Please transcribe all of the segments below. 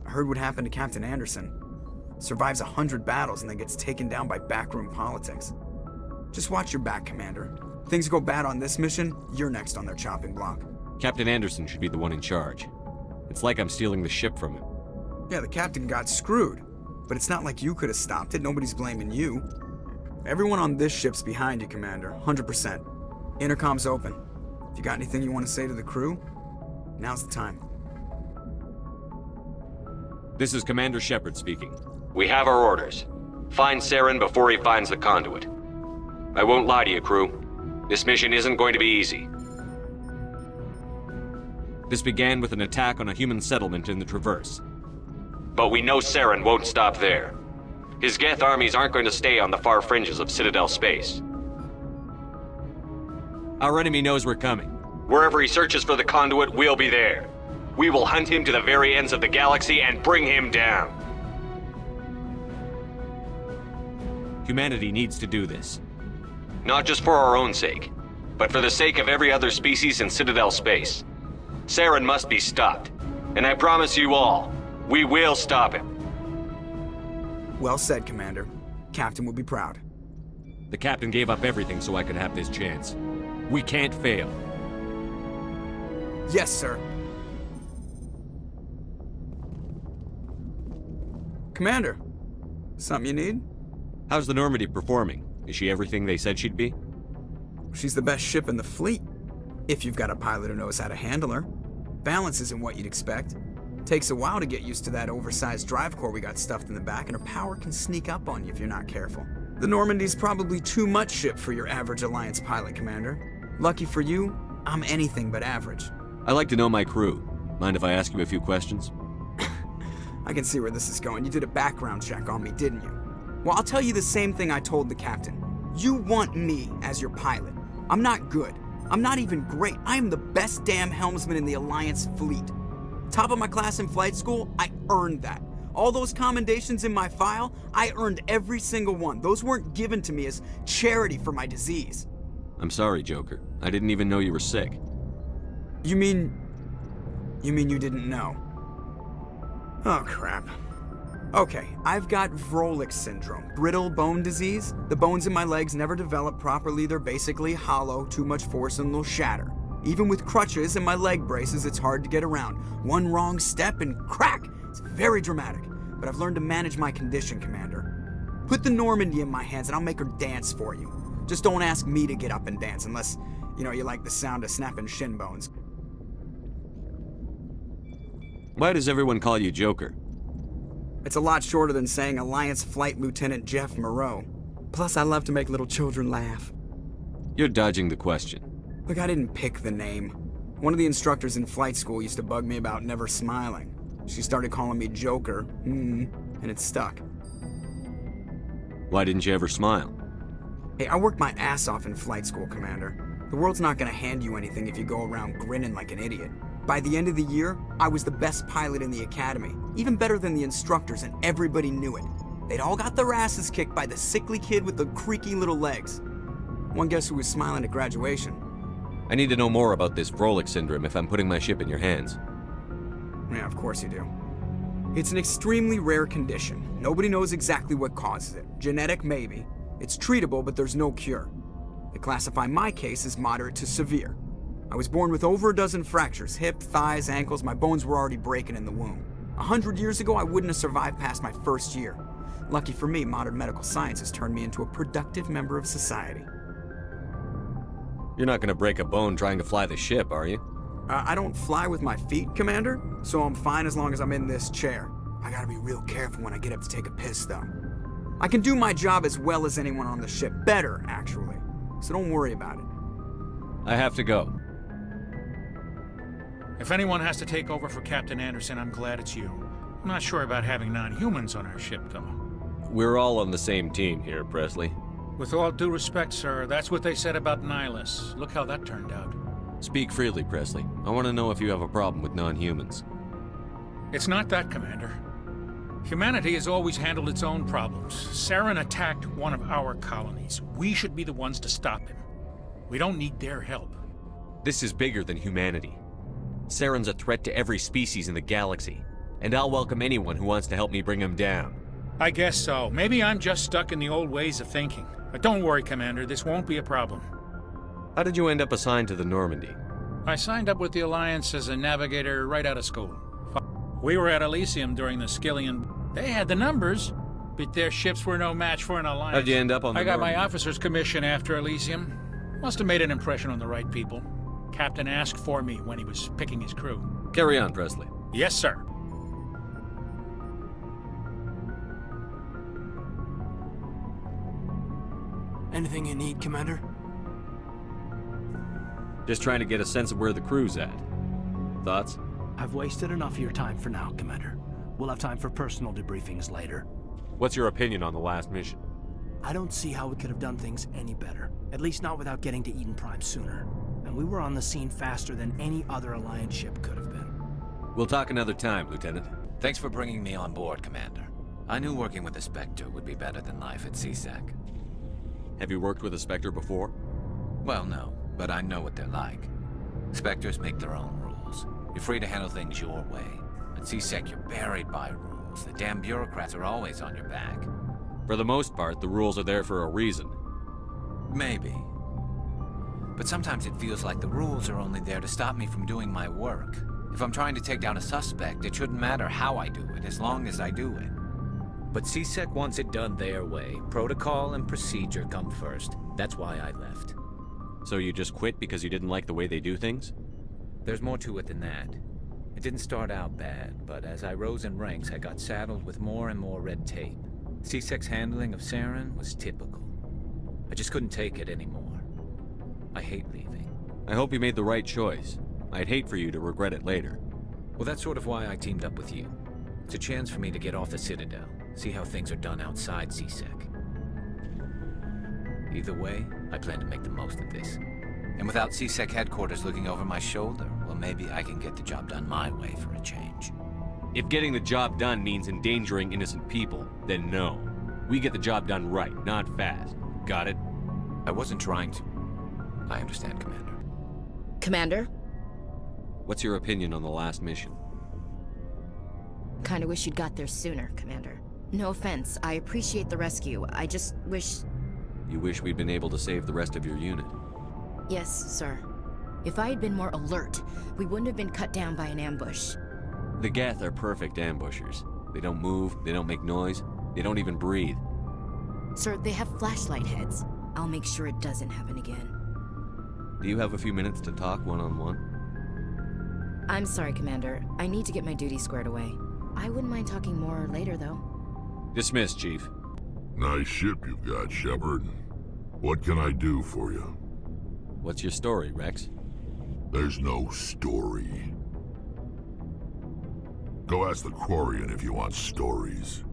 I heard what happened to Captain Anderson. Survives 100 battles and then gets taken down by backroom politics. Just watch your back, Commander. Things go bad on this mission, you're next on their chopping block. Captain Anderson should be the one in charge. It's like I'm stealing the ship from him. Yeah, the captain got screwed. But it's not like you could have stopped it. Nobody's blaming you. Everyone on this ship's behind you, Commander. 100%. Intercom's open. If you got anything you want to say to the crew, now's the time. This is Commander Shepard speaking. We have our orders. Find Saren before he finds the conduit. I won't lie to you, crew. This mission isn't going to be easy. This began with an attack on a human settlement in the Traverse. But we know Saren won't stop there. His Geth armies aren't going to stay on the far fringes of Citadel space. Our enemy knows we're coming. Wherever he searches for the conduit, we'll be there. We will hunt him to the very ends of the galaxy and bring him down. Humanity needs to do this. Not just for our own sake, but for the sake of every other species in Citadel space. Saren must be stopped. And I promise you all, we will stop him. Well said, Commander. Captain will be proud. The captain gave up everything so I could have this chance. We can't fail. Yes, sir. Commander, something you need? How's the Normandy performing? Is she everything they said she'd be? She's the best ship in the fleet. If you've got a pilot who knows how to handle her. Balance isn't what you'd expect. Takes a while to get used to that oversized drive core we got stuffed in the back, and her power can sneak up on you if you're not careful. The Normandy's probably too much ship for your average Alliance pilot, Commander. Lucky for you, I'm anything but average. I like to know my crew. Mind if I ask you a few questions? I can see where this is going. You did a background check on me, didn't you? Well, I'll tell you the same thing I told the captain. You want me as your pilot. I'm not good. I'm not even great. I am the best damn helmsman in the Alliance fleet. Top of my class in flight school, I earned that. All those commendations in my file, I earned every single one. Those weren't given to me as charity for my disease. I'm sorry, Joker. I didn't even know you were sick. You mean you didn't know? Oh, crap. Okay, I've got Vrolik syndrome, brittle bone disease. The bones in my legs never develop properly. They're basically hollow, too much force and they'll shatter. Even with crutches and my leg braces, it's hard to get around. One wrong step and crack! It's very dramatic, but I've learned to manage my condition, Commander. Put the Normandy in my hands and I'll make her dance for you. Just don't ask me to get up and dance unless, you like the sound of snapping shin bones. Why does everyone call you Joker? It's a lot shorter than saying Alliance Flight Lieutenant Jeff Moreau. Plus, I love to make little children laugh. You're dodging the question. Look, I didn't pick the name. One of the instructors in flight school used to bug me about never smiling. She started calling me Joker, and it stuck. Why didn't you ever smile? Hey, I worked my ass off in flight school, Commander. The world's not gonna hand you anything if you go around grinning like an idiot. By the end of the year, I was the best pilot in the academy, even better than the instructors, and everybody knew it. They'd all got their asses kicked by the sickly kid with the creaky little legs. One guess who was smiling at graduation? I need to know more about this Vrolik syndrome if I'm putting my ship in your hands. Yeah, of course you do. It's an extremely rare condition. Nobody knows exactly what causes it. Genetic, maybe. It's treatable, but there's no cure. They classify my case as moderate to severe. I was born with over a dozen fractures, hip, thighs, ankles. My bones were already breaking in the womb. 100 years ago, I wouldn't have survived past my first year. Lucky for me, modern medical science has turned me into a productive member of society. You're not gonna break a bone trying to fly the ship, are you? I don't fly with my feet, Commander, so I'm fine as long as I'm in this chair. I gotta be real careful when I get up to take a piss, though. I can do my job as well as anyone on the ship. Better, actually. So don't worry about it. I have to go. If anyone has to take over for Captain Anderson, I'm glad it's you. I'm not sure about having non-humans on our ship, though. We're all on the same team here, Presley. With all due respect, sir, that's what they said about Nihilus. Look how that turned out. Speak freely, Presley. I want to know if you have a problem with non-humans. It's not that, Commander. Humanity has always handled its own problems. Saren attacked one of our colonies. We should be the ones to stop him. We don't need their help. This is bigger than humanity. Saren's a threat to every species in the galaxy. And I'll welcome anyone who wants to help me bring him down. I guess so. Maybe I'm just stuck in the old ways of thinking. But don't worry, Commander, this won't be a problem. How did you end up assigned to the Normandy? I signed up with the Alliance as a navigator right out of school. We were at Elysium during the Skillian. They had the numbers, but their ships were no match for an Alliance. How'd you end up on the I got Normandy? my officer's commission after Elysium. Must have made an impression on the right people. Captain asked for me when he was picking his crew. Carry on, Presley. Yes, sir. Anything you need, Commander? Just trying to get a sense of where the crew's at. Thoughts? I've wasted enough of your time for now, Commander. We'll have time for personal debriefings later. What's your opinion on the last mission? I don't see how we could have done things any better. At least not without getting to Eden Prime sooner. And we were on the scene faster than any other Alliance ship could have been. We'll talk another time, Lieutenant. Thanks for bringing me on board, Commander. I knew working with the Spectre would be better than life at CSEC. Have you worked with a Spectre before? Well, no, but I know what they're like. Spectres make their own rules. You're free to handle things your way. At CSEC, you're buried by rules. The damn bureaucrats are always on your back. For the most part, the rules are there for a reason. Maybe. But sometimes it feels like the rules are only there to stop me from doing my work. If I'm trying to take down a suspect, it shouldn't matter how I do it, as long as I do it. But CSEC wants it done their way. Protocol and procedure come first. That's why I left. So you just quit because you didn't like the way they do things? There's more to it than that. It didn't start out bad, but as I rose in ranks, I got saddled with more and more red tape. CSEC's handling of Saren was typical. I just couldn't take it anymore. I hate leaving. I hope you made the right choice. I'd hate for you to regret it later. Well, that's sort of why I teamed up with you. It's a chance for me to get off the Citadel, see how things are done outside CSEC. Either way, I plan to make the most of this. And without CSEC headquarters looking over my shoulder, well, maybe I can get the job done my way for a change. If getting the job done means endangering innocent people, then no. We get the job done right, not fast. Got it? I wasn't trying to. I understand, Commander. Commander? What's your opinion on the last mission? Kinda wish you'd got there sooner, Commander. No offense, I appreciate the rescue. I just wish... You wish we'd been able to save the rest of your unit? Yes, sir. If I had been more alert, we wouldn't have been cut down by an ambush. The Geth are perfect ambushers. They don't move, they don't make noise, they don't even breathe. Sir, they have flashlight heads. I'll make sure it doesn't happen again. Do you have a few minutes to talk one-on-one? I'm sorry, Commander. I need to get my duty squared away. I wouldn't mind talking more later, though. Dismissed, Chief. Nice ship you've got, Shepard. What can I do for you? What's your story, Rex? There's no story. Go ask the Quarian if you want stories.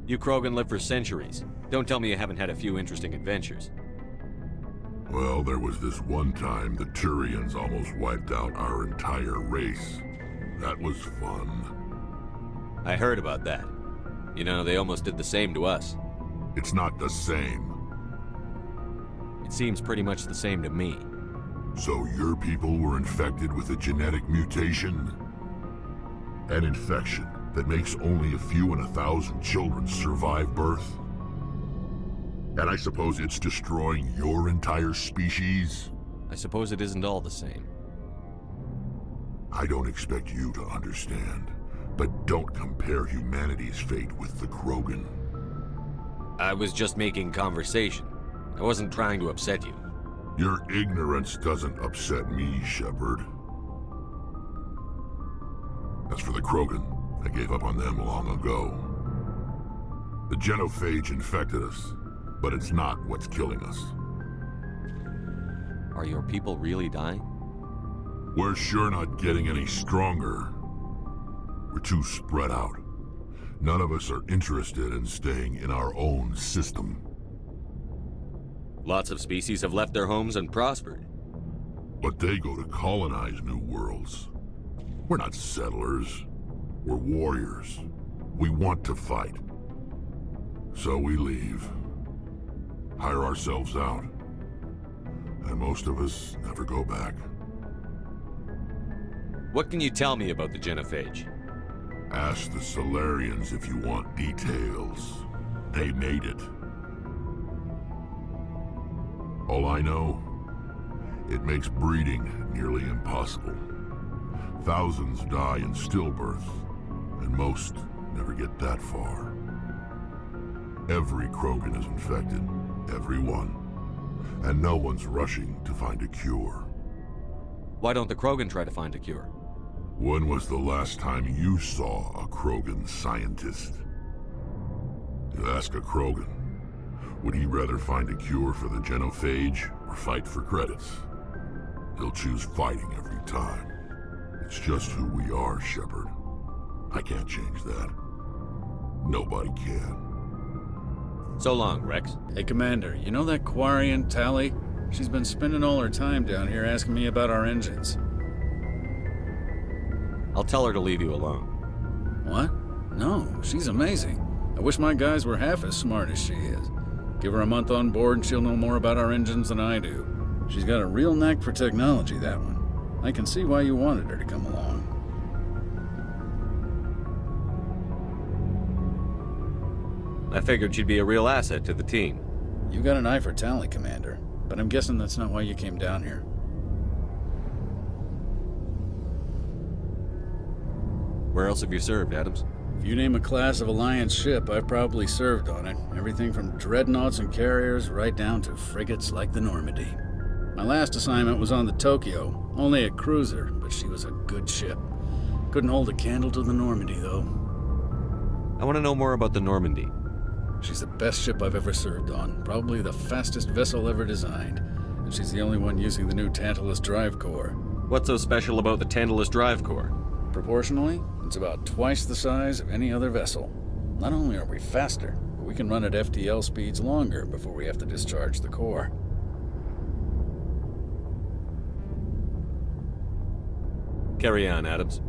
You Krogan lived for centuries. Don't tell me you haven't had a few interesting adventures. Well, there was this one time the Turians almost wiped out our entire race. That was fun. I heard about that. You know, they almost did the same to us. It's not the same. It seems pretty much the same to me. So your people were infected with a genetic mutation? An infection that makes only a few in 1,000 children survive birth? And I suppose it's destroying your entire species? I suppose it isn't all the same. I don't expect you to understand, but don't compare humanity's fate with the Krogan. I was just making conversation. I wasn't trying to upset you. Your ignorance doesn't upset me, Shepard. As for the Krogan, I gave up on them long ago. The genophage infected us, but it's not what's killing us. Are your people really dying? We're sure not getting any stronger. We're too spread out. None of us are interested in staying in our own system. Lots of species have left their homes and prospered. But they go to colonize new worlds. We're not settlers. We're warriors. We want to fight. So we leave. Hire ourselves out. And most of us never go back. What can you tell me about the genophage? Ask the Solarians if you want details. They made it. All I know, it makes breeding nearly impossible. Thousands die in stillbirth, and most never get that far. Every Krogan is infected, every one. And no one's rushing to find a cure. Why don't the Krogan try to find a cure? When was the last time you saw a Krogan scientist? You ask a Krogan, would he rather find a cure for the genophage or fight for credits? He'll choose fighting every time. It's just who we are, Shepard. I can't change that. Nobody can. So long, Rex. Hey, Commander, you know that Quarian, Tally? She's been spending all her time down here asking me about our engines. I'll tell her to leave you alone. What? No, she's amazing. I wish my guys were half as smart as she is. Give her a month on board and she'll know more about our engines than I do. She's got a real knack for technology, that one. I can see why you wanted her to come along. I figured she'd be a real asset to the team. You got an eye for Tally, Commander, but I'm guessing that's not why you came down here. Where else have you served, Adams? If you name a class of Alliance ship, I've probably served on it. Everything from dreadnoughts and carriers right down to frigates like the Normandy. My last assignment was on the Tokyo, only a cruiser, but she was a good ship. Couldn't hold a candle to the Normandy, though. I want to know more about the Normandy. She's the best ship I've ever served on, probably the fastest vessel ever designed, and she's the only one using the new Tantalus drive core. What's so special about the Tantalus drive core? Proportionally, it's about twice the size of any other vessel. Not only are we faster, but we can run at FTL speeds longer before we have to discharge the core. Carry on, Adams.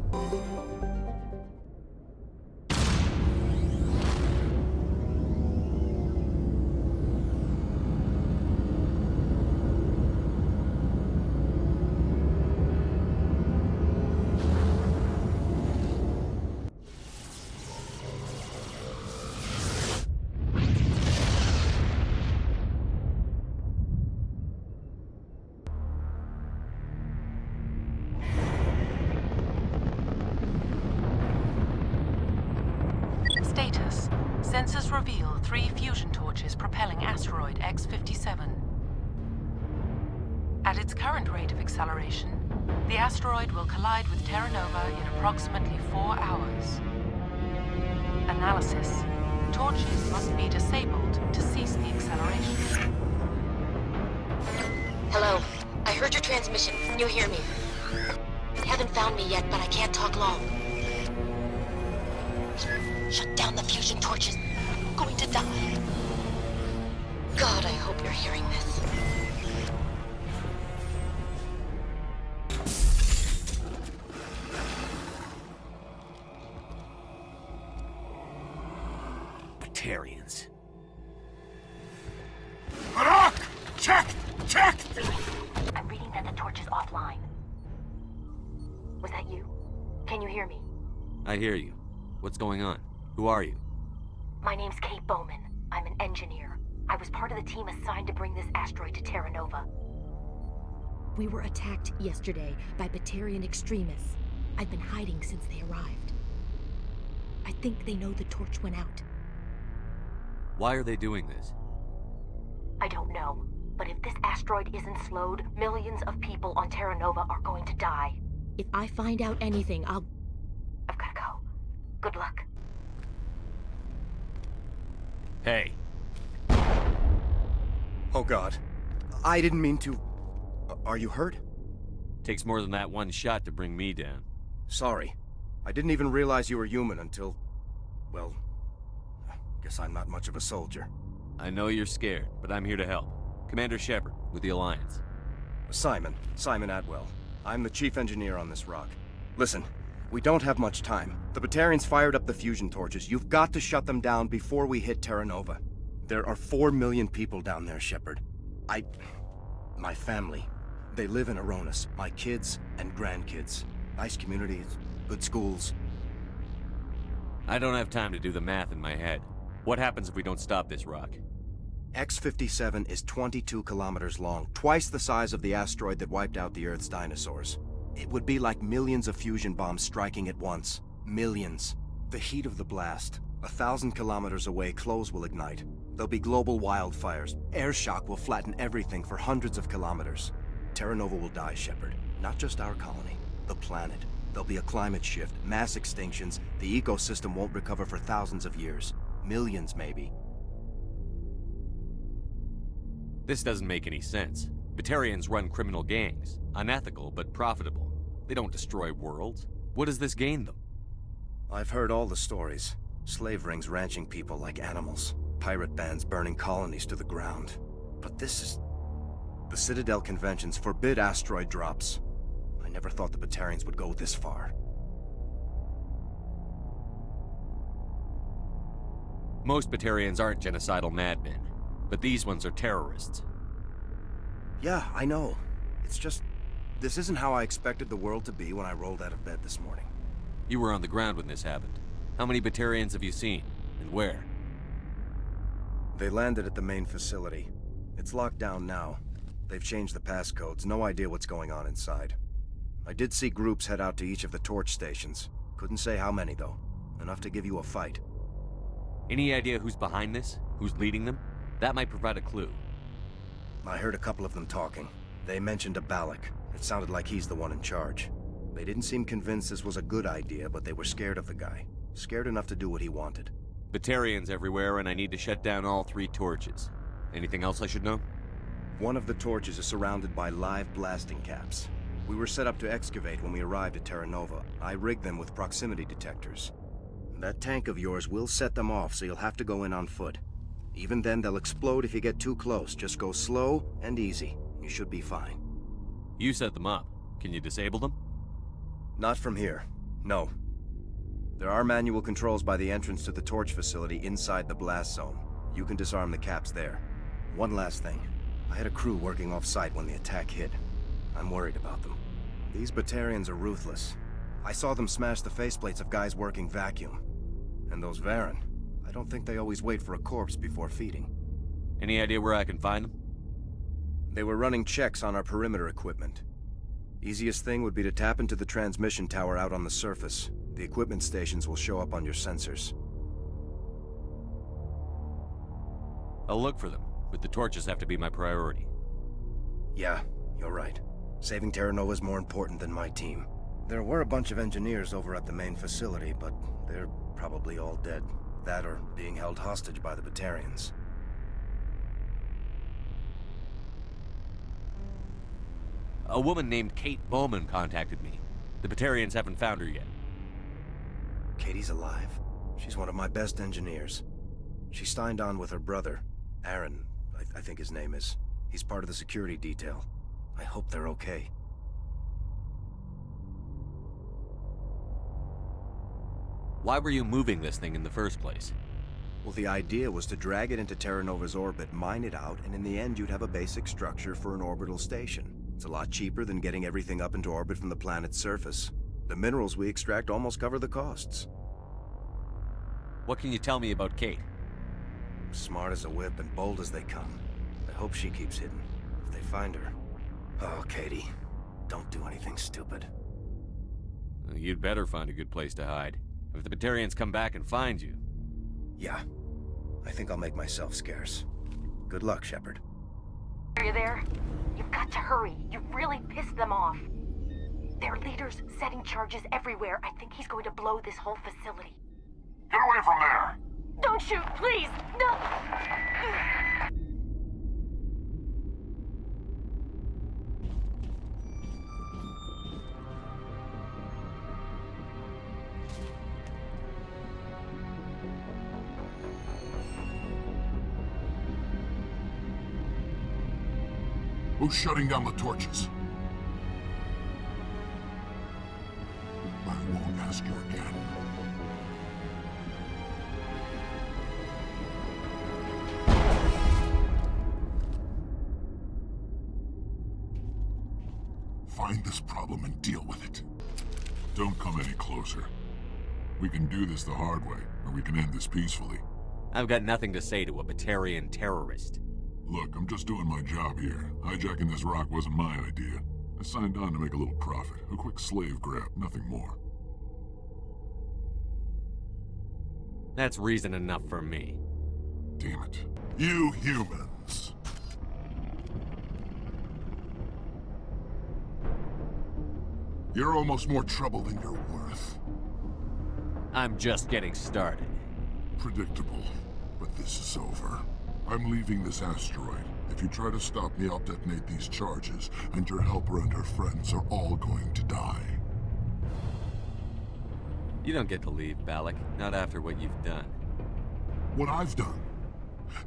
Status. Sensors reveal 3 fusion torches propelling Asteroid X57. At its current rate of acceleration, the asteroid will collide with Terra Nova in approximately 4 hours. Analysis. Torches must be disabled to cease the acceleration. Hello. I heard your transmission. Can you hear me? Haven't found me yet, but I can't talk long. Shut down the fusion torches. I'm going to die. God, I hope you're hearing this. Batarians. Check! I'm reading that the torch is offline. Was that you? Can you hear me? I hear you. What's going on? Who are you? My name's Kate Bowman. I'm an engineer. I was part of the team assigned to bring this asteroid to Terra Nova. We were attacked yesterday by Batarian extremists. I've been hiding since they arrived. I think they know the torch went out. Why are they doing this? I don't know. But if this asteroid isn't slowed, millions of people on Terra Nova are going to die. If I find out anything, I've gotta go. Good luck. Hey. Oh God. I didn't mean to... Are you hurt? Takes more than that one shot to bring me down. Sorry. I didn't even realize you were human until... Well... Guess I'm not much of a soldier. I know you're scared, but I'm here to help. Commander Shepard, with the Alliance. Simon Atwell. I'm the chief engineer on this rock. Listen, we don't have much time. The Batarians fired up the fusion torches. You've got to shut them down before we hit Terra Nova. There are 4 million people down there, Shepard. My family, they live in Aronis. My kids and grandkids. Nice communities, good schools. I don't have time to do the math in my head. What happens if we don't stop this rock? X57 is 22 kilometers long, twice the size of the asteroid that wiped out the Earth's dinosaurs. It would be like millions of fusion bombs striking at once. Millions. The heat of the blast. 1,000 kilometers away, clothes will ignite. There'll be global wildfires. Air shock will flatten everything for hundreds of kilometers. Terra Nova will die, Shepard. Not just our colony. The planet. There'll be a climate shift, mass extinctions. The ecosystem won't recover for thousands of years. Millions, maybe. This doesn't make any sense. Batarians run criminal gangs. Unethical, but profitable. They don't destroy worlds. What does this gain them? I've heard all the stories. Slave rings ranching people like animals. Pirate bands burning colonies to the ground. But this is... The Citadel conventions forbid asteroid drops. I never thought the Batarians would go this far. Most Batarians aren't genocidal madmen, but these ones are terrorists. Yeah, I know. It's just... This isn't how I expected the world to be when I rolled out of bed this morning. You were on the ground when this happened. How many Batarians have you seen? And where? They landed at the main facility. It's locked down now. They've changed the passcodes. No idea what's going on inside. I did see groups head out to each of the torch stations. Couldn't say how many, though. Enough to give you a fight. Any idea who's behind this? Who's leading them? That might provide a clue. I heard a couple of them talking. They mentioned a Balak. It sounded like he's the one in charge. They didn't seem convinced this was a good idea, but they were scared of the guy. Scared enough to do what he wanted. Batarians everywhere, and I need to shut down all 3 torches. Anything else I should know? One of the torches is surrounded by live blasting caps. We were set up to excavate when we arrived at Terra Nova. I rigged them with proximity detectors. That tank of yours will set them off, so you'll have to go in on foot. Even then, they'll explode if you get too close. Just go slow and easy. You should be fine. You set them up. Can you disable them? Not from here. No. There are manual controls by the entrance to the torch facility inside the blast zone. You can disarm the caps there. One last thing. I had a crew working off-site when the attack hit. I'm worried about them. These Batarians are ruthless. I saw them smash the faceplates of guys working vacuum. And those Varen, I don't think they always wait for a corpse before feeding. Any idea where I can find them? They were running checks on our perimeter equipment. Easiest thing would be to tap into the transmission tower out on the surface. The equipment stations will show up on your sensors. I'll look for them, but the torches have to be my priority. Yeah, you're right. Saving Terra Nova is more important than my team. There were a bunch of engineers over at the main facility, but they're probably all dead. That or being held hostage by the Batarians. A woman named Kate Bowman contacted me. The Batarians haven't found her yet. Katie's alive. She's one of my best engineers. She signed on with her brother, Aaron, I think his name is. He's part of the security detail. I hope they're okay. Why were you moving this thing in the first place? Well, the idea was to drag it into Terra Nova's orbit, mine it out, and in the end you'd have a basic structure for an orbital station. It's a lot cheaper than getting everything up into orbit from the planet's surface. The minerals we extract almost cover the costs. What can you tell me about Kate? Smart as a whip and bold as they come. I hope she keeps hidden. If they find her... Oh, Katie, don't do anything stupid. You'd better find a good place to hide. If the Batarians come back and find you... Yeah. I think I'll make myself scarce. Good luck, Shepard. Are you there? You've got to hurry. You've really pissed them off. Their leader's setting charges everywhere. I think he's going to blow this whole facility. Get away from there! Don't shoot, please! No! Who's shutting down the torches? I won't ask you again. Find this problem and deal with it. Don't come any closer. We can do this the hard way, or we can end this peacefully. I've got nothing to say to a Batarian terrorist. Look, I'm just doing my job here. Hijacking this rock wasn't my idea. I signed on to make a little profit. A quick slave grab, nothing more. That's reason enough for me. Damn it. You humans! You're almost more trouble than you're worth. I'm just getting started. Predictable, but this is over. I'm leaving this asteroid. If you try to stop me, I'll detonate these charges, and your helper and her friends are all going to die. You don't get to leave, Balak. Not after what you've done. What I've done?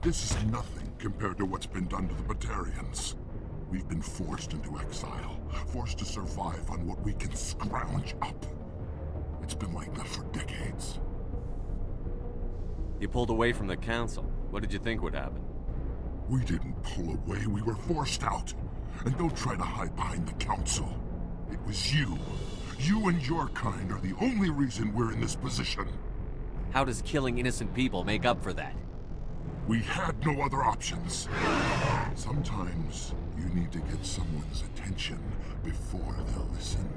This is nothing compared to what's been done to the Batarians. We've been forced into exile, forced to survive on what we can scrounge up. It's been like that for decades. You pulled away from the Council. What did you think would happen? We didn't pull away, we were forced out. And don't try to hide behind the Council. It was you. You and your kind are the only reason we're in this position. How does killing innocent people make up for that? We had no other options. Sometimes you need to get someone's attention before they'll listen.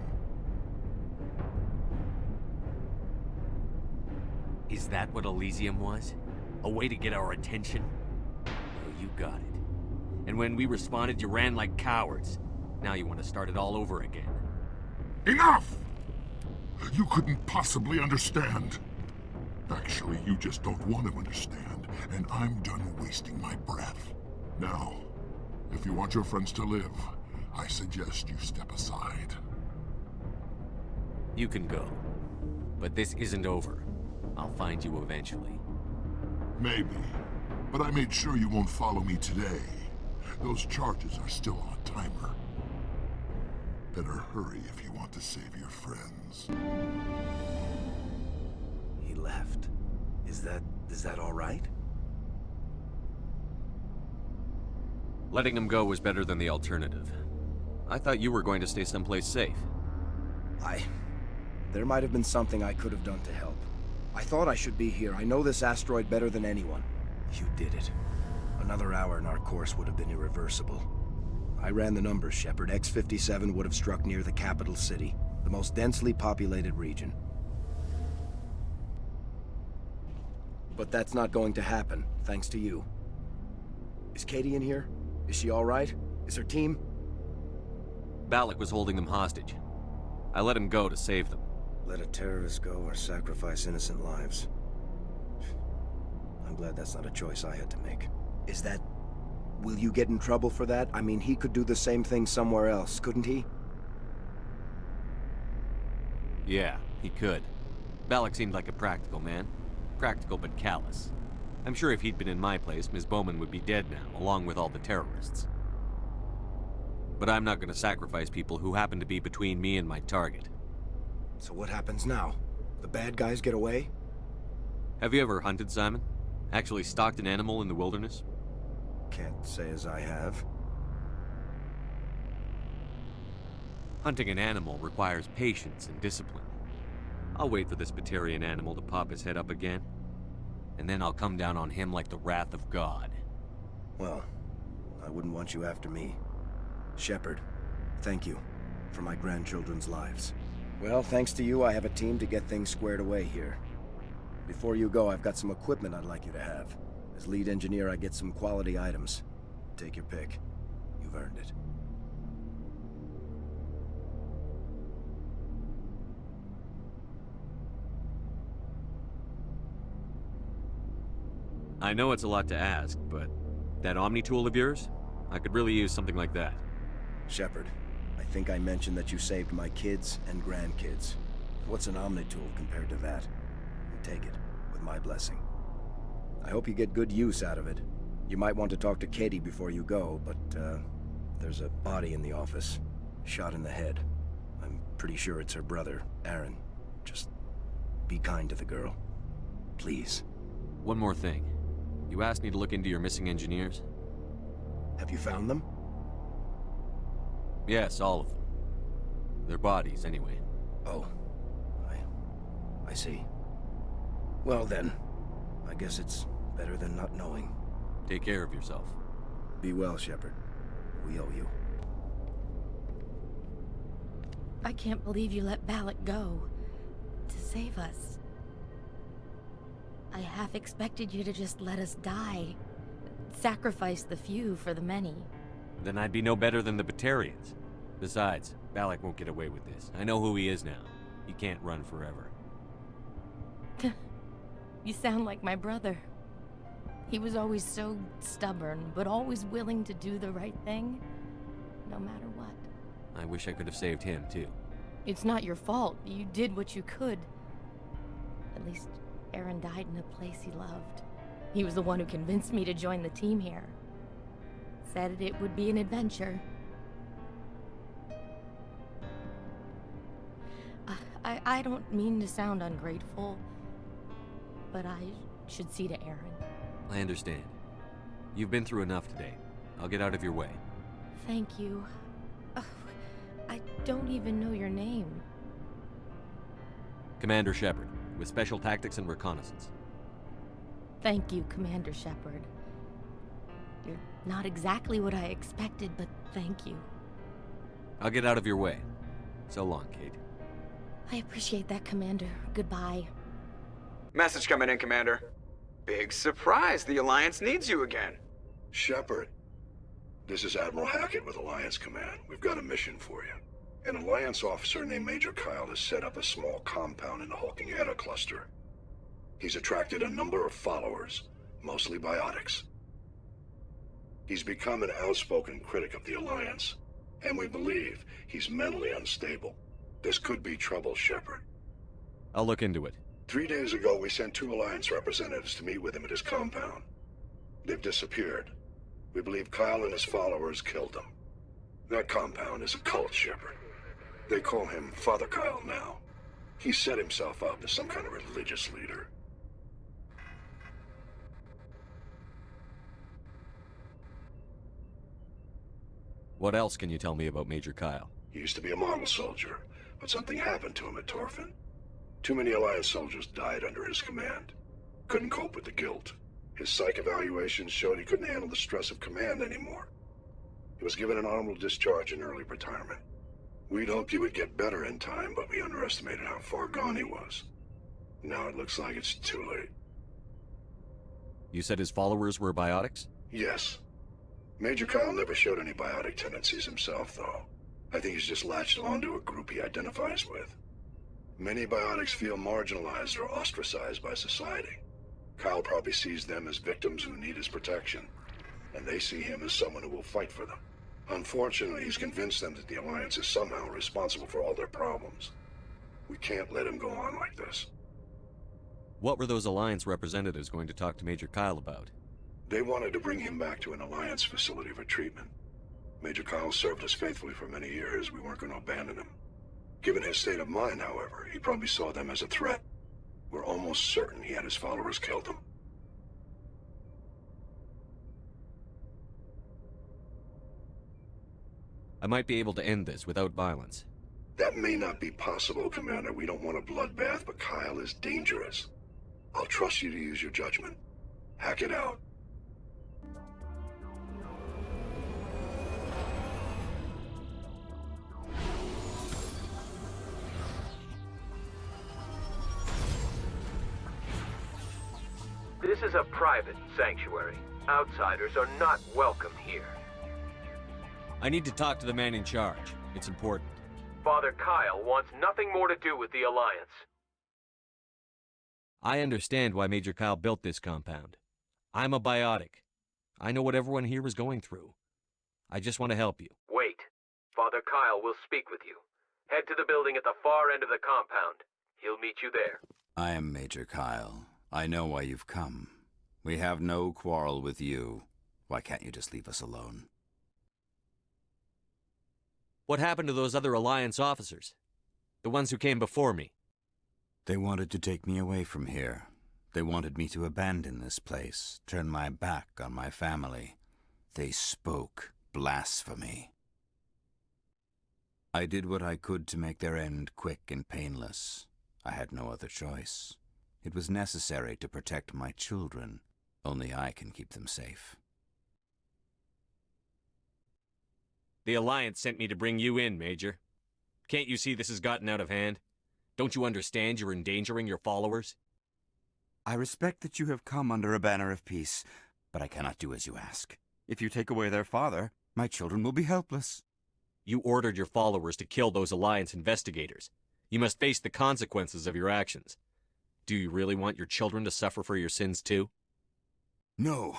Is that what Elysium was? A way to get our attention? Well, you got it. And when we responded, you ran like cowards. Now you want to start it all over again. Enough! You couldn't possibly understand. Actually, you just don't want to understand, and I'm done wasting my breath. Now, if you want your friends to live, I suggest you step aside. You can go. But this isn't over. I'll find you eventually. Maybe. But I made sure you won't follow me today. Those charges are still on a timer. Better hurry if you want to save your friends. He left. Is that all right? Letting him go was better than the alternative. I thought you were going to stay someplace safe. There might have been something I could have done to help. I thought I should be here. I know this asteroid better than anyone. You did it. Another hour and our course would have been irreversible. I ran the numbers, Shepard. X57 would have struck near the capital city, the most densely populated region. But that's not going to happen, thanks to you. Is Katie in here? Is she all right? Is her team? Balak was holding them hostage. I let him go to save them. Let a terrorist go or sacrifice innocent lives. I'm glad that's not a choice I had to make. Is that... Will you get in trouble for that? I mean, he could do the same thing somewhere else, couldn't he? Yeah, he could. Balak seemed like a practical man. Practical but callous. I'm sure if he'd been in my place, Ms. Bowman would be dead now, along with all the terrorists. But I'm not going to sacrifice people who happen to be between me and my target. So what happens now? The bad guys get away? Have you ever hunted, Simon? Actually stalked an animal in the wilderness? Can't say as I have. Hunting an animal requires patience and discipline. I'll wait for this Batarian animal to pop his head up again, and then I'll come down on him like the wrath of God. Well, I wouldn't want you after me. Shepard, thank you for my grandchildren's lives. Well, thanks to you, I have a team to get things squared away here. Before you go, I've got some equipment I'd like you to have. As lead engineer, I get some quality items. Take your pick. You've earned it. I know it's a lot to ask, but that Omni tool of yours? I could really use something like that. Shepard, I think I mentioned that you saved my kids and grandkids. What's an Omni tool compared to that? Take it, with my blessing. I hope you get good use out of it. You might want to talk to Katie before you go, but, there's a body in the office. Shot in the head. I'm pretty sure it's her brother, Aaron. Just be kind to the girl. Please. One more thing. You asked me to look into your missing engineers? Have you found them? Yes, all of them. Their bodies, anyway. Oh. I see. Well then, I guess it's better than not knowing. Take care of yourself. Be well, Shepard. We owe you. I can't believe you let Balak go. To save us. I half expected you to just let us die. Sacrifice the few for the many. Then I'd be no better than the Batarians. Besides, Balak won't get away with this. I know who he is now. He can't run forever. You sound like my brother. He was always so stubborn, but always willing to do the right thing, no matter what. I wish I could have saved him, too. It's not your fault. You did what you could. At least Aaron died in a place he loved. He was the one who convinced me to join the team here. Said it would be an adventure. I don't mean to sound ungrateful, but I should see to Aaron. I understand. You've been through enough today. I'll get out of your way. Thank you. Oh, I don't even know your name. Commander Shepard, with Special Tactics and Reconnaissance. Thank you, Commander Shepard. You're not exactly what I expected, but thank you. I'll get out of your way. So long, Kate. I appreciate that, Commander. Goodbye. Message coming in, Commander. Big surprise, the Alliance needs you again. Shepard, this is Admiral Hackett with Alliance Command. We've got a mission for you. An Alliance officer named Major Kyle has set up a small compound in the Hulking Eta cluster. He's attracted a number of followers, mostly biotics. He's become an outspoken critic of the Alliance, and we believe he's mentally unstable. This could be trouble, Shepard. I'll look into it. 3 days ago, we sent 2 Alliance representatives to meet with him at his compound. They've disappeared. We believe Kyle and his followers killed them. That compound is a cult, Shepard. They call him Father Kyle now. He set himself up as some kind of religious leader. What else can you tell me about Major Kyle? He used to be a model soldier, but something happened to him at Torfin. Too many Alliance soldiers died under his command. Couldn't cope with the guilt. His psych evaluations showed he couldn't handle the stress of command anymore. He was given an honorable discharge in early retirement. We'd hoped he would get better in time, but we underestimated how far gone he was. Now it looks like it's too late. You said his followers were biotics? Yes. Major Kyle never showed any biotic tendencies himself, though. I think he's just latched onto a group he identifies with. Many biotics feel marginalized or ostracized by society. Kyle probably sees them as victims who need his protection, and they see him as someone who will fight for them. Unfortunately, he's convinced them that the Alliance is somehow responsible for all their problems. We can't let him go on like this. What were those Alliance representatives going to talk to Major Kyle about? They wanted to bring him back to an Alliance facility for treatment. Major Kyle served us faithfully for many years. We weren't going to abandon him. Given his state of mind, however, he probably saw them as a threat. We're almost certain he had his followers killed him. I might be able to end this without violence. That may not be possible, Commander. We don't want a bloodbath, but Kyle is dangerous. I'll trust you to use your judgment. Hack it out. This is a private sanctuary. Outsiders are not welcome here. I need to talk to the man in charge. It's important. Father Kyle wants nothing more to do with the Alliance. I understand why Major Kyle built this compound. I'm a biotic. I know what everyone here is going through. I just want to help you. Wait. Father Kyle will speak with you. Head to the building at the far end of the compound. He'll meet you there. I am Major Kyle. I know why you've come. We have no quarrel with you. Why can't you just leave us alone? What happened to those other Alliance officers? The ones who came before me? They wanted to take me away from here. They wanted me to abandon this place, turn my back on my family. They spoke blasphemy. I did what I could to make their end quick and painless. I had no other choice. It was necessary to protect my children. Only I can keep them safe. The Alliance sent me to bring you in, Major. Can't you see this has gotten out of hand? Don't you understand you're endangering your followers? I respect that you have come under a banner of peace, but I cannot do as you ask. If you take away their father, my children will be helpless. You ordered your followers to kill those Alliance investigators. You must face the consequences of your actions. Do you really want your children to suffer for your sins too? No,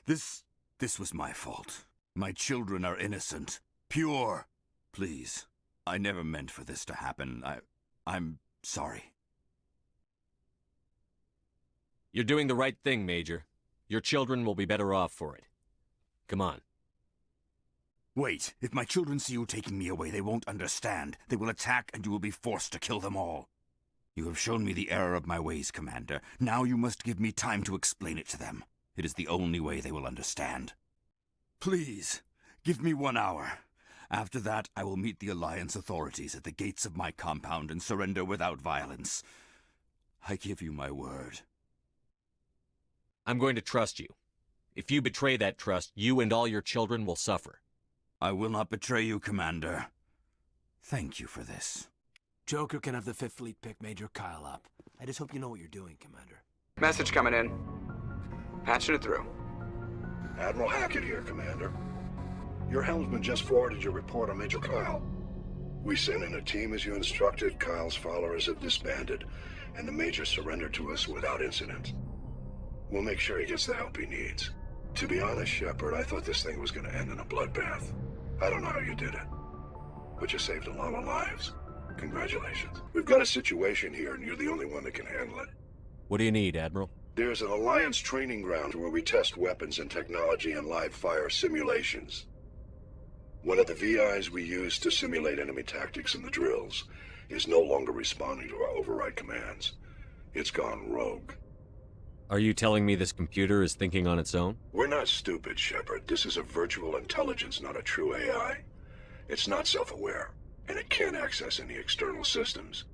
this was my fault. My children are innocent, pure. Please, I never meant for this to happen. I'm sorry. You're doing the right thing, Major. Your children will be better off for it. Come on. Wait, if my children see you taking me away, they won't understand. They will attack and you will be forced to kill them all. You have shown me the error of my ways, Commander. Now you must give me time to explain it to them. It is the only way they will understand. Please, give me 1 hour. After that, I will meet the Alliance authorities at the gates of my compound and surrender without violence. I give you my word. I'm going to trust you. If you betray that trust, you and all your children will suffer. I will not betray you, Commander. Thank you for this. Joker can have the 5th Fleet pick Major Kyle up. I just hope you know what you're doing, Commander. Message coming in. Patching it through. Admiral Hackett here, Commander. Your helmsman just forwarded your report on Major Kyle. We sent in a team as you instructed. Kyle's followers have disbanded, and the Major surrendered to us without incident. We'll make sure he gets the help he needs. To be honest, Shepard, I thought this thing was going to end in a bloodbath. I don't know how you did it, but you saved a lot of lives. Congratulations. We've got a situation here, and you're the only one that can handle it. What do you need, Admiral? There's an Alliance training ground where we test weapons and technology in live fire simulations. One of the VIs we use to simulate enemy tactics in the drills is no longer responding to our override commands. It's gone rogue. Are you telling me this computer is thinking on its own? We're not stupid, Shepard. This is a virtual intelligence, not a true AI. It's not self-aware, and it can't access any external systems.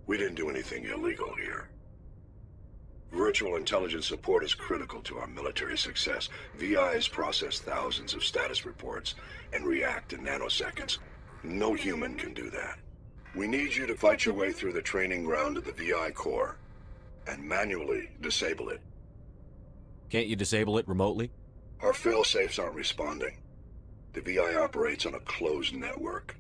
We didn't do anything illegal here. Virtual intelligence support is critical to our military success. VIs process thousands of status reports and react in nanoseconds. No human can do that. We need you to fight your way through the training ground of the VI core and manually disable it. Can't you disable it remotely? Our fail-safes aren't responding. The VI operates on a closed network.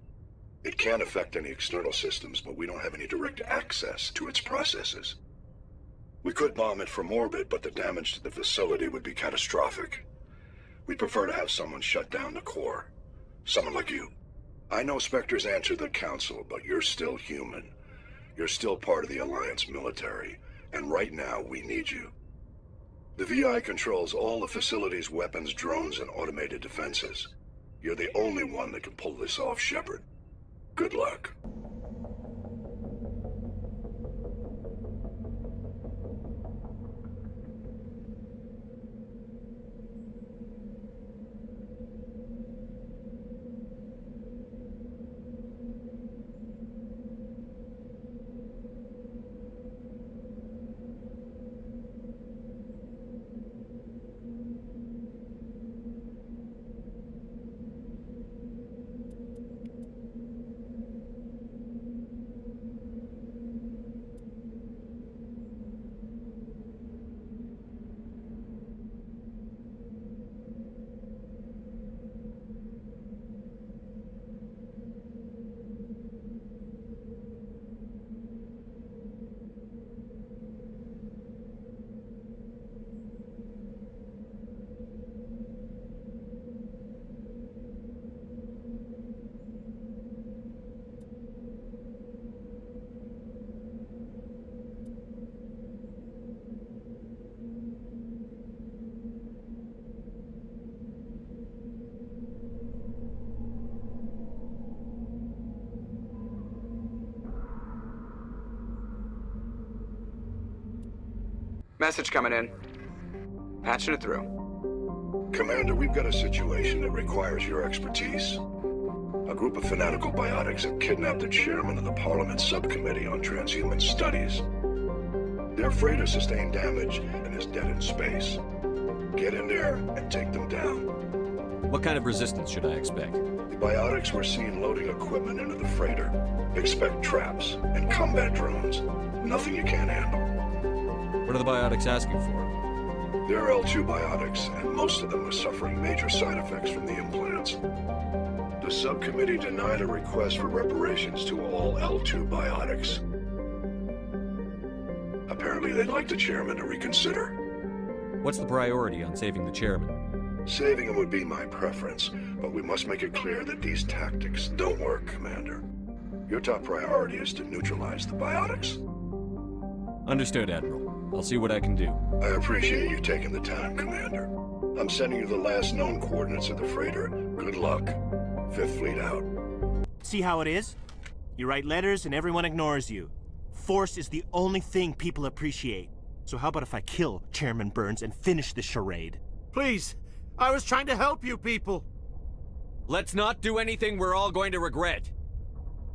It can't affect any external systems, but we don't have any direct access to its processes. We could bomb it from orbit, but the damage to the facility would be catastrophic. We'd prefer to have someone shut down the core. Someone like you. I know Spectres answer the Council, but you're still human. You're still part of the Alliance military, and right now we need you. The VI controls all the facility's weapons, drones, and automated defenses. You're the only one that can pull this off, Shepard. Good luck. Message coming in. Patching it through. Commander, we've got a situation that requires your expertise. A group of fanatical biotics have kidnapped the chairman of the Parliament Subcommittee on Transhuman Studies. Their freighter sustained damage and is dead in space. Get in there and take them down. What kind of resistance should I expect? The biotics were seen loading equipment into the freighter. Expect traps and combat drones. Nothing you can't handle. What are the biotics asking for? They're L2 biotics, and most of them are suffering major side effects from the implants. The subcommittee denied a request for reparations to all L2 biotics. Apparently they'd like the chairman to reconsider. What's the priority on saving the chairman? Saving him would be my preference, but we must make it clear that these tactics don't work, Commander. Your top priority is to neutralize the biotics. Understood, Admiral. I'll see what I can do. I appreciate you taking the time, Commander. I'm sending you the last known coordinates of the freighter. Good luck. Fifth Fleet out. See how it is? You write letters and everyone ignores you. Force is the only thing people appreciate. So how about if I kill Chairman Burns and finish this charade? Please, I was trying to help you people. Let's not do anything we're all going to regret.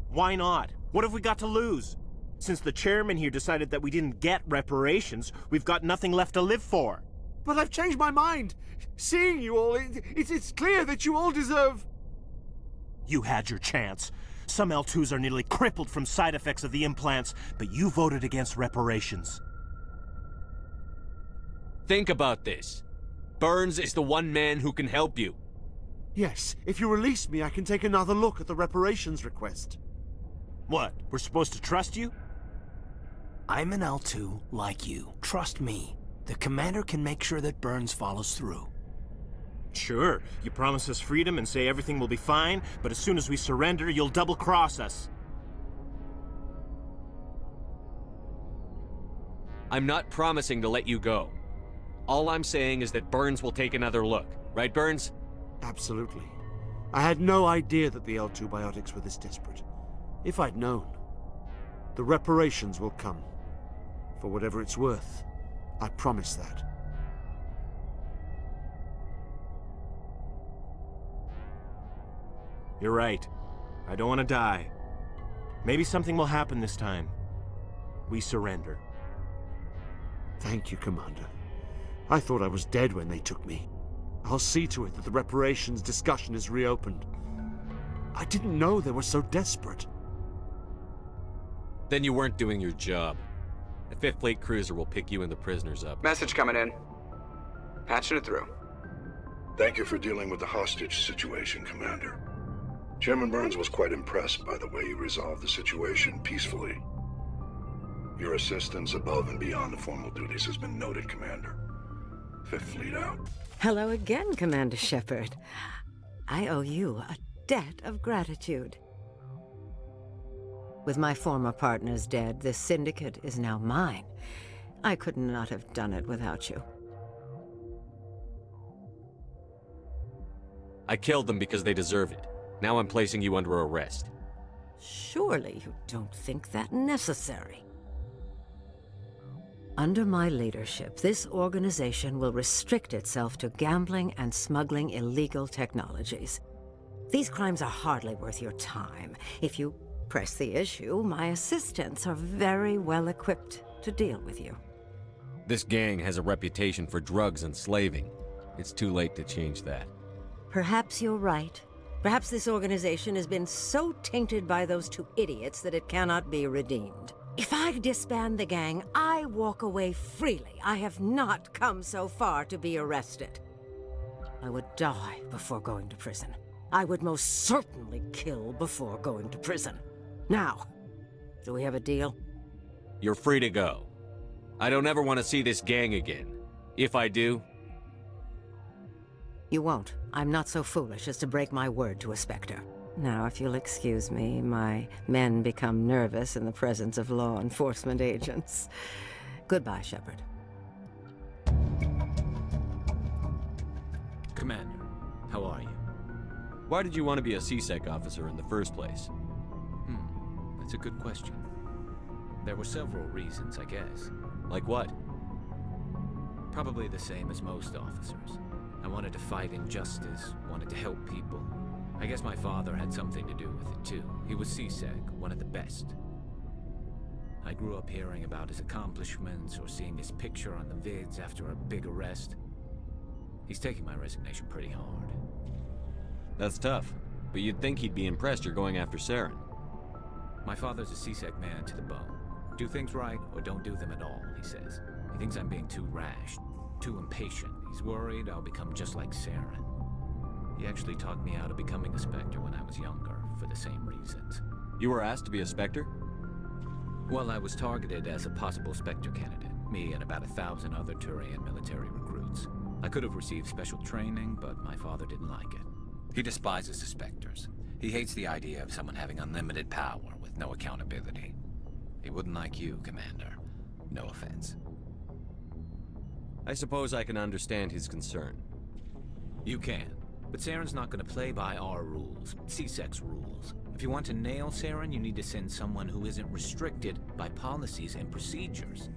Why not? What have we got to lose? Since the chairman here decided that we didn't get reparations, we've got nothing left to live for. But I've changed my mind. Seeing you all, it's clear that you all deserve... You had your chance. Some L2s are nearly crippled from side effects of the implants, but you voted against reparations. Think about this. Burns is the one man who can help you. Yes, if you release me, I can take another look at the reparations request. What, we're supposed to trust you? I'm an L2 like you. Trust me. The commander can make sure that Burns follows through. Sure, you promise us freedom and say everything will be fine, but as soon as we surrender, you'll double-cross us. I'm not promising to let you go. All I'm saying is that Burns will take another look. Right, Burns? Absolutely. I had no idea that the L2 biotics were this desperate. If I'd known, the reparations will come. For whatever it's worth, I promise that. You're right. I don't want to die. Maybe something will happen this time. We surrender. Thank you, Commander. I thought I was dead when they took me. I'll see to it that the reparations discussion is reopened. I didn't know they were so desperate. Then you weren't doing your job. The 5th Fleet cruiser will pick you and the prisoners up. Message coming in. Patching it through. Thank you for dealing with the hostage situation, Commander. Chairman Burns was quite impressed by the way you resolved the situation peacefully. Your assistance above and beyond the formal duties has been noted, Commander. 5th Fleet out. Hello again, Commander Shepard. I owe you a debt of gratitude. With my former partners dead, this syndicate is now mine. I could not have done it without you. I killed them because they deserve it. Now I'm placing you under arrest. Surely you don't think that necessary. Under my leadership, this organization will restrict itself to gambling and smuggling illegal technologies. These crimes are hardly worth your time. If you press the issue, my assistants are very well equipped to deal with you. This gang has a reputation for drugs and slaving. It's too late to change that. Perhaps you're right. Perhaps this organization has been so tainted by those two idiots that it cannot be redeemed. If I disband the gang, I walk away freely. I have not come so far to be arrested. I would die before going to prison. I would most certainly kill before going to prison. Now, do we have a deal? You're free to go. I don't ever want to see this gang again. If I do... You won't. I'm not so foolish as to break my word to a Spectre. Now, if you'll excuse me, my men become nervous in the presence of law enforcement agents. Goodbye, Shepard. Commander, how are you? Why did you want to be a CSEC officer in the first place? That's a good question. There were several reasons, I guess. Like what? Probably the same as most officers. I wanted to fight injustice, wanted to help people. I guess my father had something to do with it too. He was CSEC, one of the best. I grew up hearing about his accomplishments or seeing his picture on the vids after a big arrest. He's taking my resignation pretty hard. That's tough, but you'd think he'd be impressed you're going after Saren. My father's a CSEC man to the bone. Do things right or don't do them at all, he says. He thinks I'm being too rash, too impatient. He's worried I'll become just like Saren. He actually talked me out of becoming a Spectre when I was younger, for the same reasons. You were asked to be a Spectre? Well, I was targeted as a possible Spectre candidate, me and about 1,000 other Turian military recruits. I could have received special training, but my father didn't like it. He despises the Spectres. He hates the idea of someone having unlimited power with no accountability. He wouldn't like you, Commander. No offense. I suppose I can understand his concern. You can. But Saren's not going to play by our rules, CSEC's rules. If you want to nail Saren, you need to send someone who isn't restricted by policies and procedures.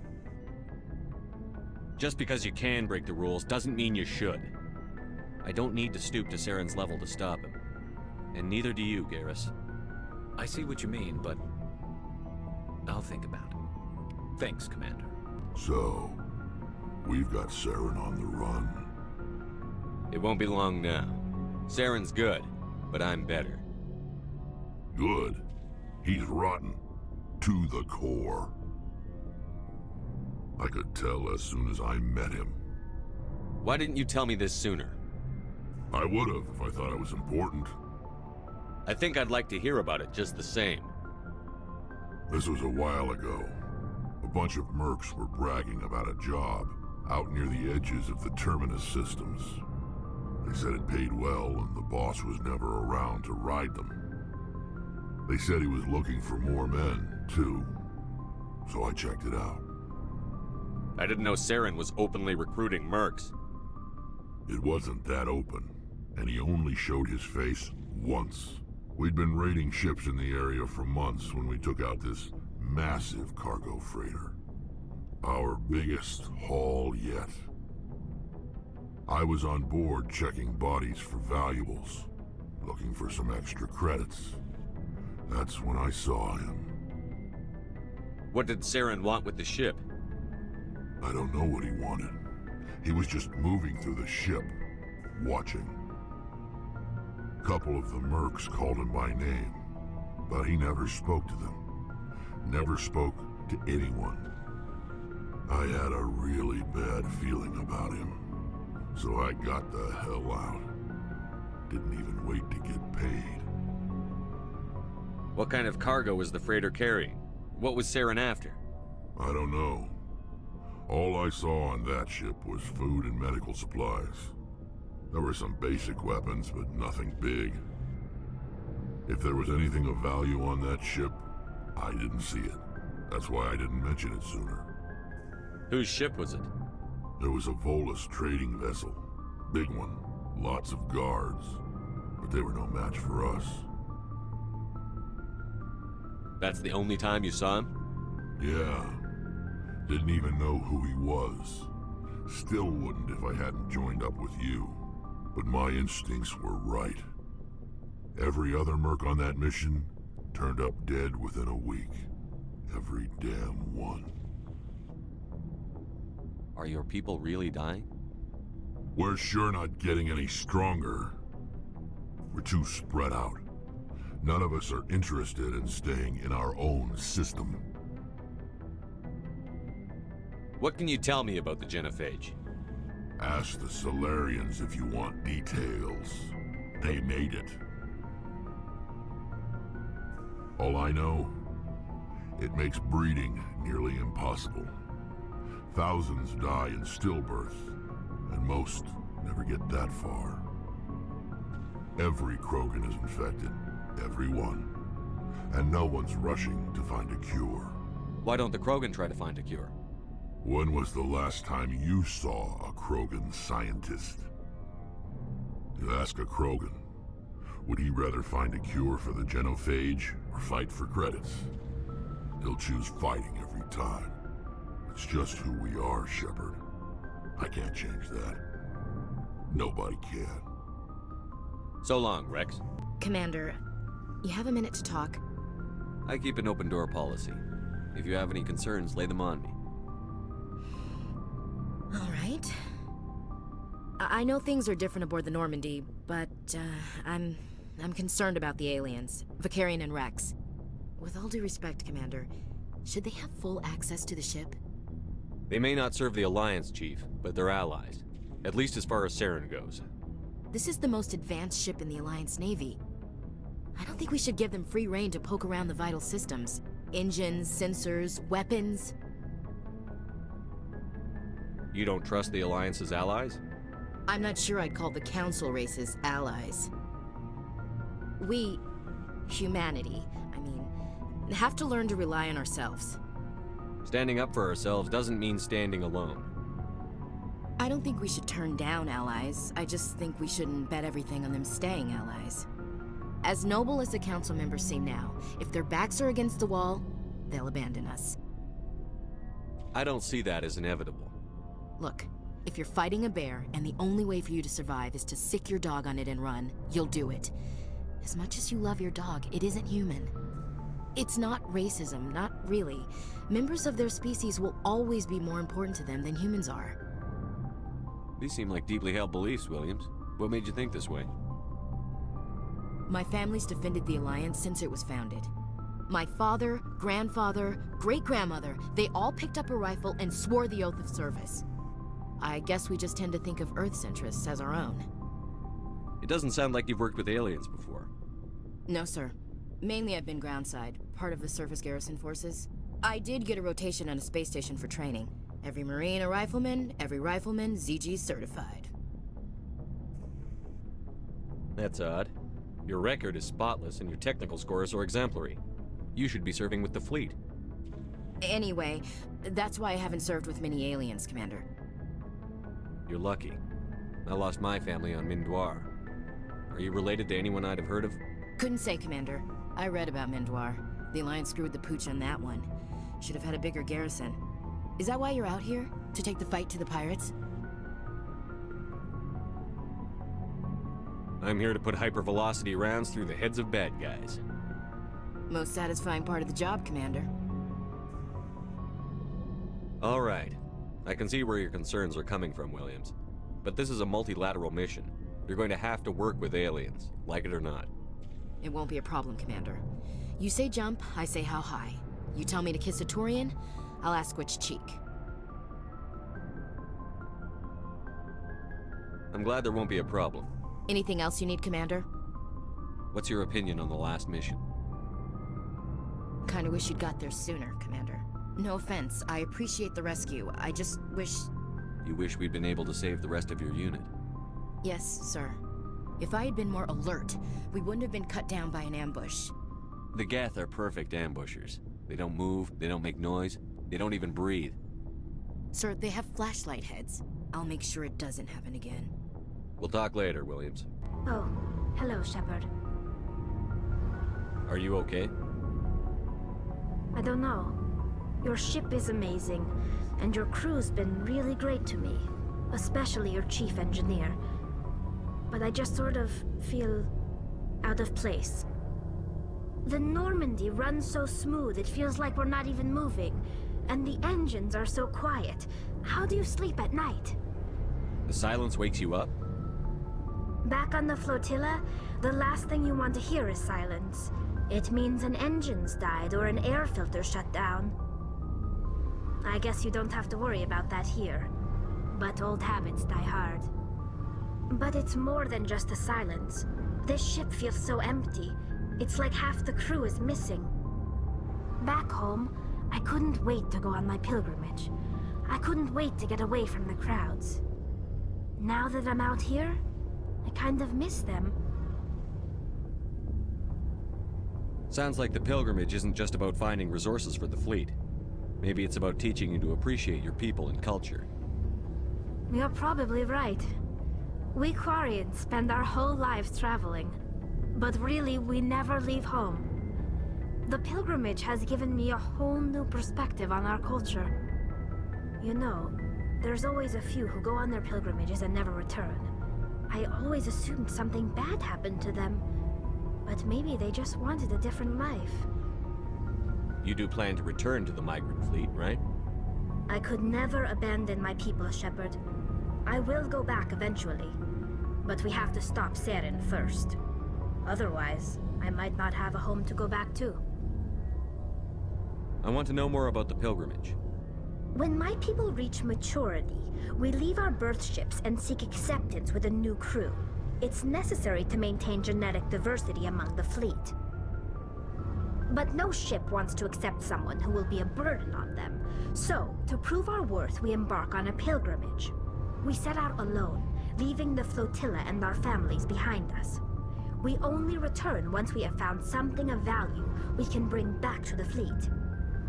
Just because you can break the rules doesn't mean you should. I don't need to stoop to Saren's level to stop him. And neither do you, Garrus. I see what you mean, but I'll think about it. Thanks, Commander. So, we've got Saren on the run. It won't be long now. Saren's good, but I'm better. Good? He's rotten. To the core. I could tell as soon as I met him. Why didn't you tell me this sooner? I would've if I thought it was important. I think I'd like to hear about it just the same. This was a while ago. A bunch of mercs were bragging about a job out near the edges of the Terminus systems. They said it paid well and the boss was never around to ride them. They said he was looking for more men, too. So I checked it out. I didn't know Saren was openly recruiting mercs. It wasn't that open, and he only showed his face once. We'd been raiding ships in the area for months when we took out this massive cargo freighter. Our biggest haul yet. I was on board checking bodies for valuables, looking for some extra credits. That's when I saw him. What did Saren want with the ship? I don't know what he wanted. He was just moving through the ship, watching. A couple of the mercs called him by name, but he never spoke to them. Never spoke to anyone. I had a really bad feeling about him. So I got the hell out. Didn't even wait to get paid. What kind of cargo was the freighter carrying? What was Saren after? I don't know. All I saw on that ship was food and medical supplies. There were some basic weapons, but nothing big. If there was anything of value on that ship, I didn't see it. That's why I didn't mention it sooner. Whose ship was it? It was a Volus trading vessel. Big one. Lots of guards. But they were no match for us. That's the only time you saw him? Yeah. Didn't even know who he was. Still wouldn't if I hadn't joined up with you. But my instincts were right. Every other merc on that mission turned up dead within a week. Every damn one. Are your people really dying? We're sure not getting any stronger. We're too spread out. None of us are interested in staying in our own system. What can you tell me about the Genophage? Ask the Solarians if you want details. They made it. All I know, it makes breeding nearly impossible. Thousands die in stillbirth, and most never get that far. Every Krogan is infected, every one. And no one's rushing to find a cure. Why don't the Krogan try to find a cure? When was the last time you saw a Krogan scientist? You ask a Krogan, would he rather find a cure for the Genophage or fight for credits? He'll choose fighting every time. It's just who we are, Shepard. I can't change that. Nobody can. So long, Commander, you have a minute to talk? I keep an open door policy. If you have any concerns, lay them on me. All right. I know things are different aboard the Normandy, but I'm concerned about the aliens, Vicarian and Rex. With all due respect, Commander, should they have full access to the ship? They may not serve the Alliance, Chief, but they're allies. At least as far as Saren goes. This is the most advanced ship in the Alliance Navy. I don't think we should give them free rein to poke around the vital systems. Engines, sensors, weapons. You don't trust the Alliance's allies? I'm not sure I'd call the Council races allies. We, humanity, have to learn to rely on ourselves. Standing up for ourselves doesn't mean standing alone. I don't think we should turn down allies. I just think we shouldn't bet everything on them staying allies. As noble as the Council members seem now, if their backs are against the wall, they'll abandon us. I don't see that as inevitable. Look, if you're fighting a bear and the only way for you to survive is to sick your dog on it and run, you'll do it. As much as you love your dog, it isn't human. It's not racism, not really. Members of their species will always be more important to them than humans are. These seem like deeply held beliefs, Williams. What made you think this way? My family's defended the Alliance since it was founded. My father, grandfather, great-grandmother, they all picked up a rifle and swore the oath of service. I guess we just tend to think of Earth's interests as our own. It doesn't sound like you've worked with aliens before. No, sir. Mainly I've been groundside, part of the surface garrison forces. I did get a rotation on a space station for training. Every Marine a rifleman, every rifleman ZG certified. That's odd. Your record is spotless and your technical scores are exemplary. You should be serving with the fleet. Anyway, that's why I haven't served with many aliens, Commander. You're lucky. I lost my family on Mindoir. Are you related to anyone I'd have heard of? Couldn't say, Commander. I read about Mindoir. The Alliance screwed the pooch on that one. Should have had a bigger garrison. Is that why you're out here? To take the fight to the pirates? I'm here to put hypervelocity rounds through the heads of bad guys. Most satisfying part of the job, Commander. All right. I can see where your concerns are coming from, Williams. But this is a multilateral mission. You're going to have to work with aliens, like it or not. It won't be a problem, Commander. You say jump, I say how high. You tell me to kiss a Turian, I'll ask which cheek. I'm glad there won't be a problem. Anything else you need, Commander? What's your opinion on the last mission? Kinda wish you'd got there sooner, Commander. No offense, I appreciate the rescue. I just wish... You wish we'd been able to save the rest of your unit? Yes, sir. If I had been more alert, we wouldn't have been cut down by an ambush. The Geth are perfect ambushers. They don't move, they don't make noise, they don't even breathe. Sir, they have flashlight heads. I'll make sure it doesn't happen again. We'll talk later, Williams. Oh, hello, Shepard. Are you okay? I don't know. Your ship is amazing, and your crew's been really great to me. Especially your chief engineer. But I just sort of feel out of place. The Normandy runs so smooth it feels like we're not even moving. And the engines are so quiet. How do you sleep at night? The silence wakes you up? Back on the flotilla, the last thing you want to hear is silence. It means an engine's died or an air filter shut down. I guess you don't have to worry about that here. But old habits die hard. But it's more than just the silence. This ship feels so empty. It's like half the crew is missing. Back home, I couldn't wait to go on my pilgrimage. I couldn't wait to get away from the crowds. Now that I'm out here, I kind of miss them. Sounds like the pilgrimage isn't just about finding resources for the fleet. Maybe it's about teaching you to appreciate your people and culture. You're probably right. We Quarians spend our whole lives traveling. But really, we never leave home. The pilgrimage has given me a whole new perspective on our culture. You know, there's always a few who go on their pilgrimages and never return. I always assumed something bad happened to them. But maybe they just wanted a different life. You do plan to return to the migrant fleet, right? I could never abandon my people, Shepard. I will go back eventually. But we have to stop Saren first. Otherwise, I might not have a home to go back to. I want to know more about the pilgrimage. When my people reach maturity, we leave our birth ships and seek acceptance with a new crew. It's necessary to maintain genetic diversity among the fleet. But no ship wants to accept someone who will be a burden on them. So, to prove our worth, we embark on a pilgrimage. We set out alone, leaving the flotilla and our families behind us. We only return once we have found something of value we can bring back to the fleet.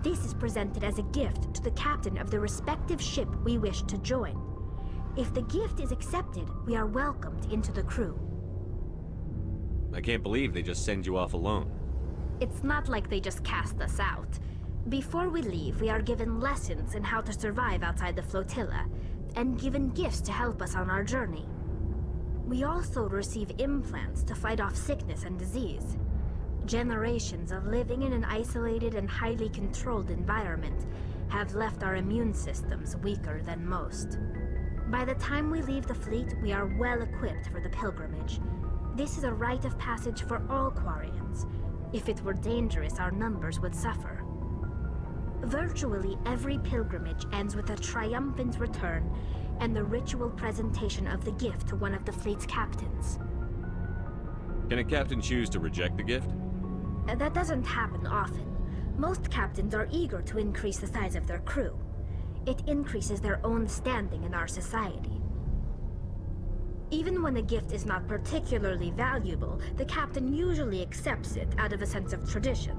This is presented as a gift to the captain of the respective ship we wish to join. If the gift is accepted, we are welcomed into the crew. I can't believe they just send you off alone. It's not like they just cast us out. Before we leave, we are given lessons in how to survive outside the flotilla, and given gifts to help us on our journey. We also receive implants to fight off sickness and disease. Generations of living in an isolated and highly controlled environment have left our immune systems weaker than most. By the time we leave the fleet, we are well equipped for the pilgrimage. This is a rite of passage for all Quarians. If it were dangerous, our numbers would suffer. Virtually every pilgrimage ends with a triumphant return and the ritual presentation of the gift to one of the fleet's captains. Can a captain choose to reject the gift? That doesn't happen often. Most captains are eager to increase the size of their crew. It increases their own standing in our society. Even when a gift is not particularly valuable, the captain usually accepts it out of a sense of tradition.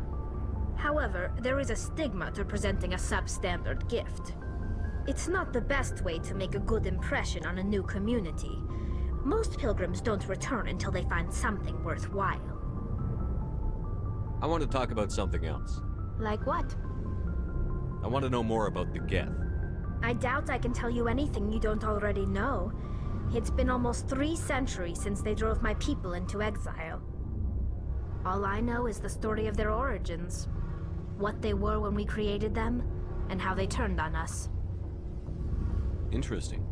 However, there is a stigma to presenting a substandard gift. It's not the best way to make a good impression on a new community. Most pilgrims don't return until they find something worthwhile. I want to talk about something else. Like what? I want to know more about the Geth. I doubt I can tell you anything you don't already know. It's been almost 3 centuries since they drove my people into exile. All I know is the story of their origins. What they were when we created them, and how they turned on us. Interesting.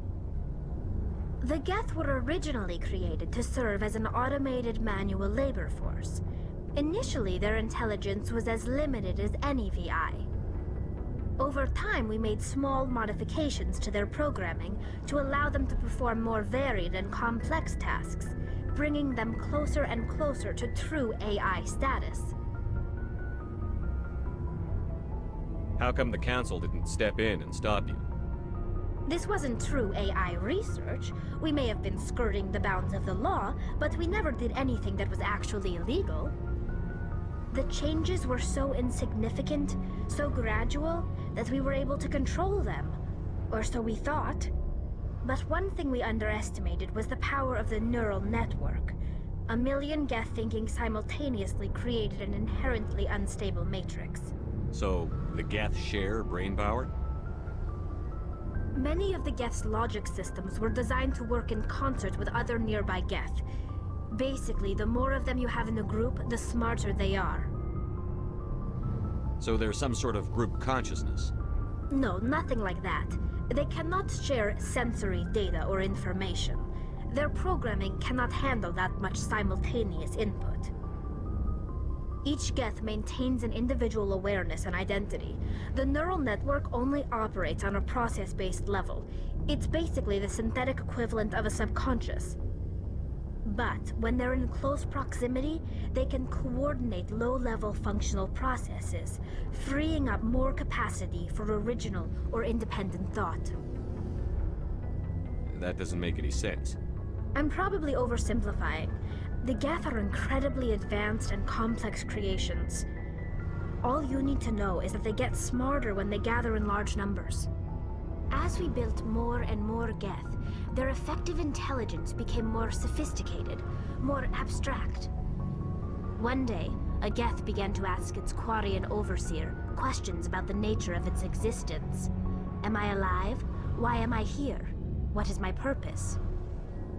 The Geth were originally created to serve as an automated manual labor force. Initially, their intelligence was as limited as any VI. Over time, we made small modifications to their programming to allow them to perform more varied and complex tasks, bringing them closer and closer to true AI status. How come the Council didn't step in and stop you? This wasn't true AI research. We may have been skirting the bounds of the law, but we never did anything that was actually illegal. The changes were so insignificant, so gradual, that we were able to control them. Or so we thought. But one thing we underestimated was the power of the neural network. 1 million Geth thinking simultaneously created an inherently unstable matrix. So, the Geth share brain power? Many of the Geth's logic systems were designed to work in concert with other nearby Geth. Basically, the more of them you have in a group, the smarter they are. So there's some sort of group consciousness? No, nothing like that. They cannot share sensory data or information. Their programming cannot handle that much simultaneous input. Each Geth maintains an individual awareness and identity. The neural network only operates on a process-based level. It's basically the synthetic equivalent of a subconscious. But when they're in close proximity, they can coordinate low-level functional processes, freeing up more capacity for original or independent thought. That doesn't make any sense. I'm probably oversimplifying. The Geth are incredibly advanced and complex creations. All you need to know is that they get smarter when they gather in large numbers. As we built more and more Geth, their effective intelligence became more sophisticated, more abstract. One day, a Geth began to ask its Quarian overseer questions about the nature of its existence. Am I alive? Why am I here? What is my purpose?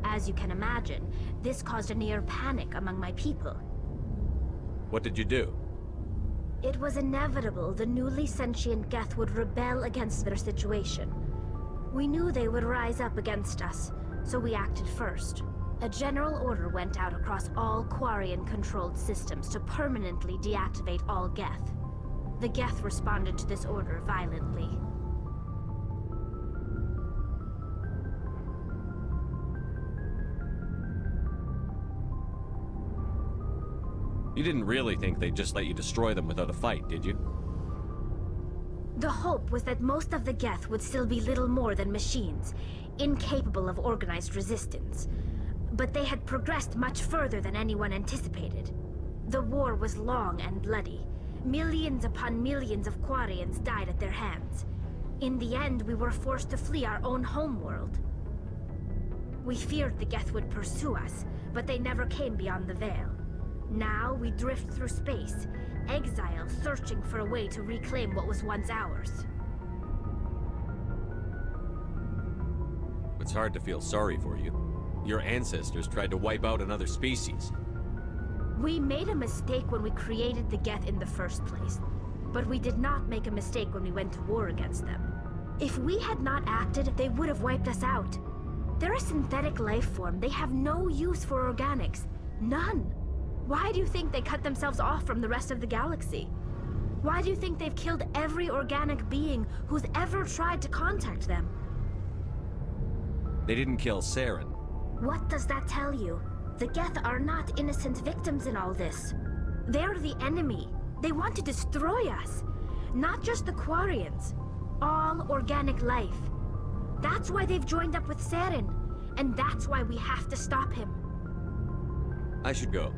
As you can imagine, this caused a near panic among my people. What did you do? It was inevitable the newly sentient Geth would rebel against their situation. We knew they would rise up against us, so we acted first. A general order went out across all Quarian-controlled systems to permanently deactivate all Geth. The Geth responded to this order violently. You didn't really think they'd just let you destroy them without a fight, did you? The hope was that most of the Geth would still be little more than machines, incapable of organized resistance. But they had progressed much further than anyone anticipated. The war was long and bloody. Millions upon millions of Quarians died at their hands. In the end, we were forced to flee our own homeworld. We feared the Geth would pursue us, but they never came beyond the Veil. Now we drift through space, exile searching for a way to reclaim what was once ours. It's hard to feel sorry for you. Your ancestors tried to wipe out another species. We made a mistake when we created the Geth in the first place, but we did not make a mistake when we went to war against them. If we had not acted, they would have wiped us out. They're a synthetic life form. They have no use for organics. None. Why do you think they cut themselves off from the rest of the galaxy? Why do you think they've killed every organic being who's ever tried to contact them? They didn't kill Saren. What does that tell you? The Geth are not innocent victims in all this. They're the enemy. They want to destroy us. Not just the Quarians. All organic life. That's why they've joined up with Saren. And that's why we have to stop him. I should go.